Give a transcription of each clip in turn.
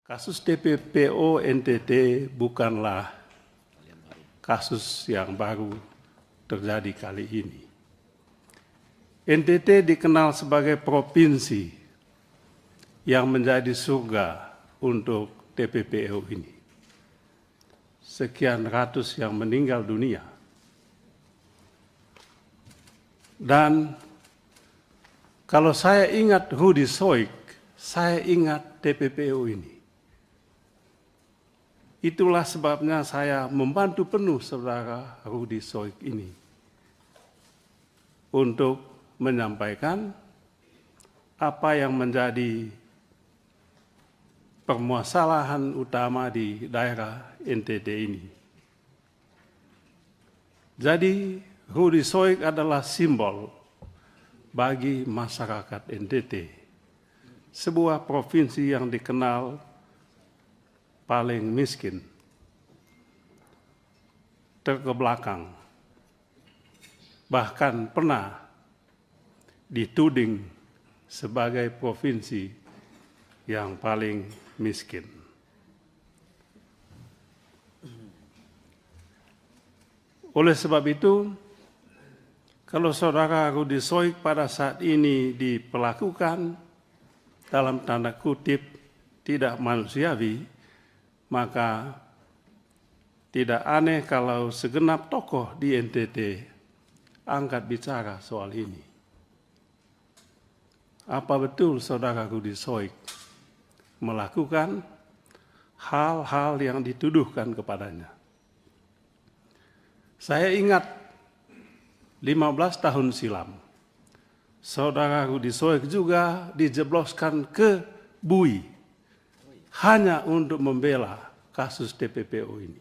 Kasus TPPO NTT bukanlah kasus yang baru terjadi kali ini. NTT dikenal sebagai provinsi yang menjadi surga untuk TPPO ini. Sekian ratus yang meninggal dunia. Dan kalau saya ingat Rudy Soik, saya ingat TPPO ini. Itulah sebabnya saya membantu penuh saudara Rudy Soik ini untuk menyampaikan apa yang menjadi permasalahan utama di daerah NTT ini. Jadi Rudy Soik adalah simbol bagi masyarakat NTT, sebuah provinsi yang dikenal paling miskin, terkebelakang, bahkan pernah dituding sebagai provinsi yang paling miskin. Oleh sebab itu, kalau saudara Rudy Soik pada saat ini diperlakukan dalam tanda kutip tidak manusiawi, maka tidak aneh kalau segenap tokoh di NTT angkat bicara soal ini. Apa betul saudara Rudy Soik melakukan hal-hal yang dituduhkan kepadanya? Saya ingat 15 tahun silam, saudara Rudy Soik juga dijebloskan ke Bui hanya untuk membela kasus TPPO ini.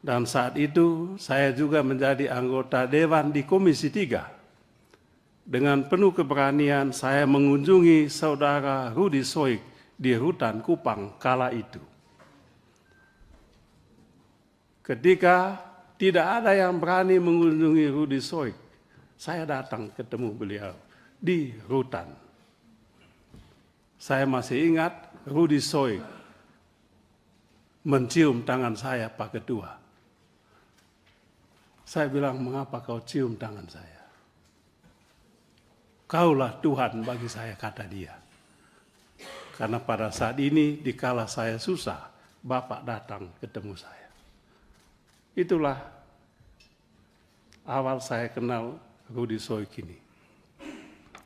Dan saat itu saya juga menjadi anggota Dewan di Komisi 3. Dengan penuh keberanian saya mengunjungi saudara Rudy Soik di Rutan Kupang kala itu. Ketika tidak ada yang berani mengunjungi Rudy Soik, saya datang ketemu beliau di Rutan. Saya masih ingat Rudy Soik mencium tangan saya, Pak Ketua. Saya bilang, mengapa kau cium tangan saya? Kaulah Tuhan bagi saya, kata dia. Karena pada saat ini, dikala saya susah, Bapak datang ketemu saya. Itulah awal saya kenal Rudy Soik ini.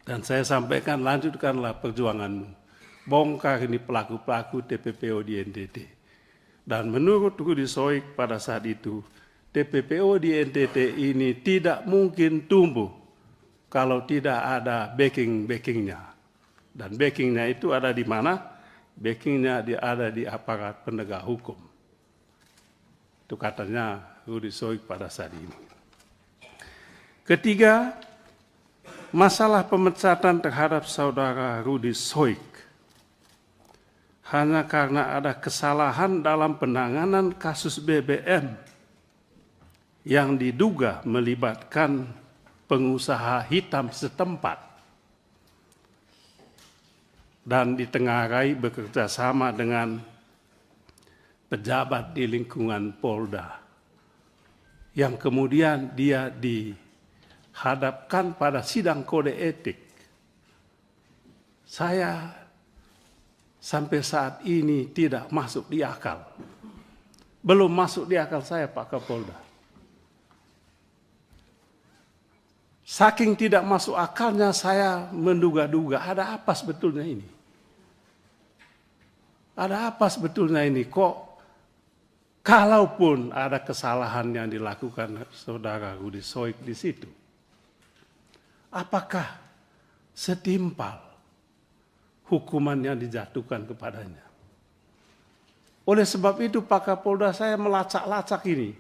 Dan saya sampaikan, lanjutkanlah perjuanganmu. Bongkar ini pelaku-pelaku TPPO di NTT. Dan menurut Rudy Soik pada saat itu, TPPO di NTT ini tidak mungkin tumbuh kalau tidak ada backing-backingnya. Dan backingnya itu ada di mana? Backingnya ada di aparat penegak hukum. Itu katanya Rudy Soik pada saat ini. Ketiga, masalah pemecatan terhadap saudara Rudy Soik hanya karena ada kesalahan dalam penanganan kasus BBM yang diduga melibatkan pengusaha hitam setempat dan ditengarai bekerja sama dengan pejabat di lingkungan Polda yang kemudian dia dihadapkan pada sidang kode etik. Saya sampai saat ini tidak masuk di akal. Belum masuk di akal saya, Pak Kapolda. Saking tidak masuk akalnya saya menduga-duga ada apa sebetulnya ini. Ada apa sebetulnya ini? Kok kalaupun ada kesalahan yang dilakukan saudara Rudy Soik di situ, apakah setimpal hukuman yang dijatuhkan kepadanya? Oleh sebab itu Pak Kapolda, saya melacak-lacak ini.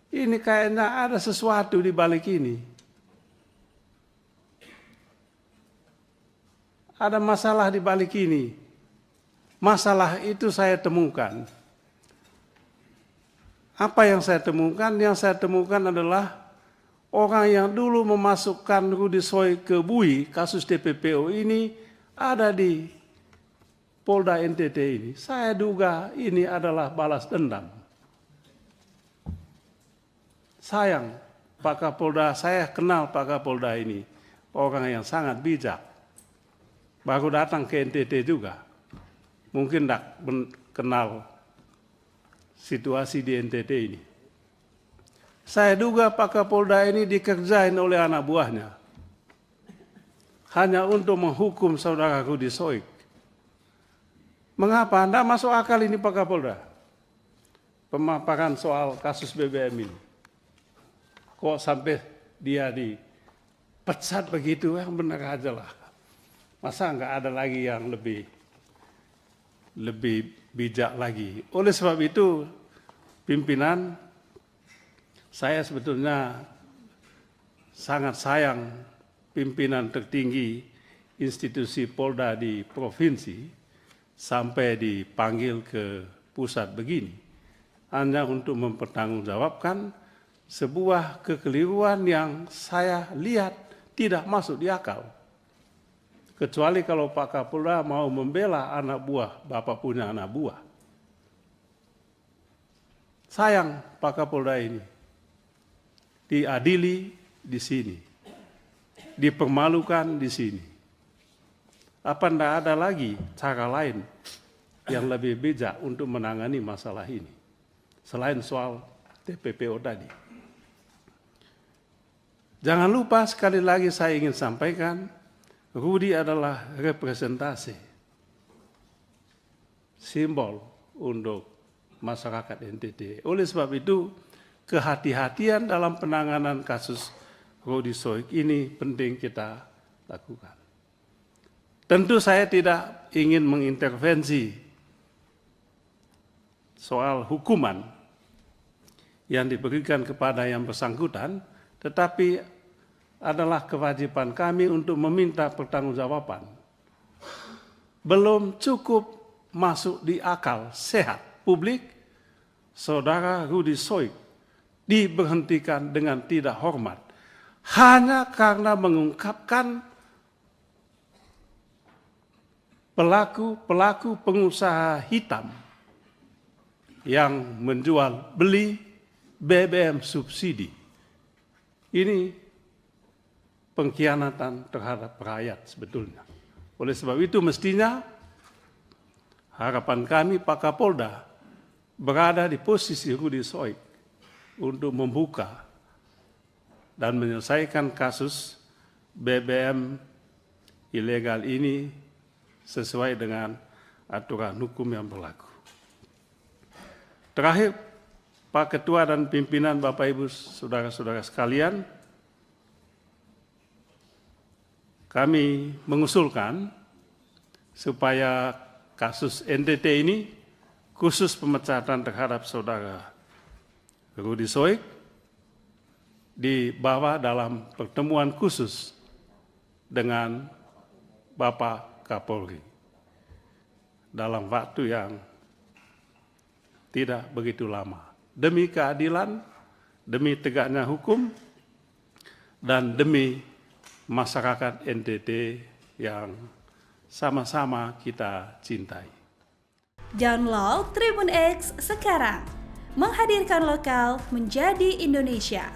Ini kayaknya ada sesuatu di balik ini. Ada masalah di balik ini. Masalah itu saya temukan. Apa yang saya temukan? Yang saya temukan adalah orang yang dulu memasukkan Rudy Soik ke Bui, kasus TPPO ini ada di Polda NTT ini, saya duga ini adalah balas dendam. Sayang, Pak Kapolda, saya kenal Pak Kapolda ini, orang yang sangat bijak. Baru datang ke NTT juga. Mungkin tidak kenal situasi di NTT ini. Saya duga Pak Kapolda ini dikerjain oleh anak buahnya. Hanya untuk menghukum saudara Rudy Soik. Mengapa? Tidak masuk akal ini Pak Kapolda. Pemaparan soal kasus BBM ini. Kok sampai dia dipecat begitu? Yang benar aja lah. Masa nggak ada lagi yang lebih bijak lagi. Oleh sebab itu, pimpinan, saya sebetulnya sangat sayang pimpinan tertinggi institusi Polda di provinsi sampai dipanggil ke pusat begini, hanya untuk mempertanggungjawabkan sebuah kekeliruan yang saya lihat tidak masuk di akal. Kecuali kalau Pak Kapolda mau membela anak buah, Bapak punya anak buah. Sayang Pak Kapolda ini diadili di sini, dipermalukan di sini. Apa tidak ada lagi cara lain yang lebih bijak untuk menangani masalah ini selain soal TPPO tadi? Jangan lupa sekali lagi saya ingin sampaikan, Rudy adalah representasi, simbol untuk masyarakat NTT. Oleh sebab itu, kehati-hatian dalam penanganan kasus Rudy Soik ini penting kita lakukan. Tentu saya tidak ingin mengintervensi soal hukuman yang diberikan kepada yang bersangkutan, tetapi adalah kewajiban kami untuk meminta pertanggungjawaban. Belum cukup masuk di akal sehat publik, saudara Rudy Soik diberhentikan dengan tidak hormat hanya karena mengungkapkan pelaku pengusaha hitam yang menjual beli BBM subsidi. Ini pengkhianatan terhadap rakyat sebetulnya. Oleh sebab itu mestinya harapan kami Pak Kapolda berada di posisi Rudy Soik untuk membuka dan menyelesaikan kasus BBM ilegal ini sesuai dengan aturan hukum yang berlaku. Terakhir, Pak Ketua dan pimpinan Bapak Ibu Saudara-saudara sekalian, kami mengusulkan supaya kasus NTT ini, khusus pemecatan terhadap saudara Rudy Soik, dibawa dalam pertemuan khusus dengan Bapak Kapolri dalam waktu yang tidak begitu lama. Demi keadilan, demi tegaknya hukum, dan demi masyarakat NTT yang sama-sama kita cintai. Download Tribun X sekarang, menghadirkan lokal menjadi Indonesia.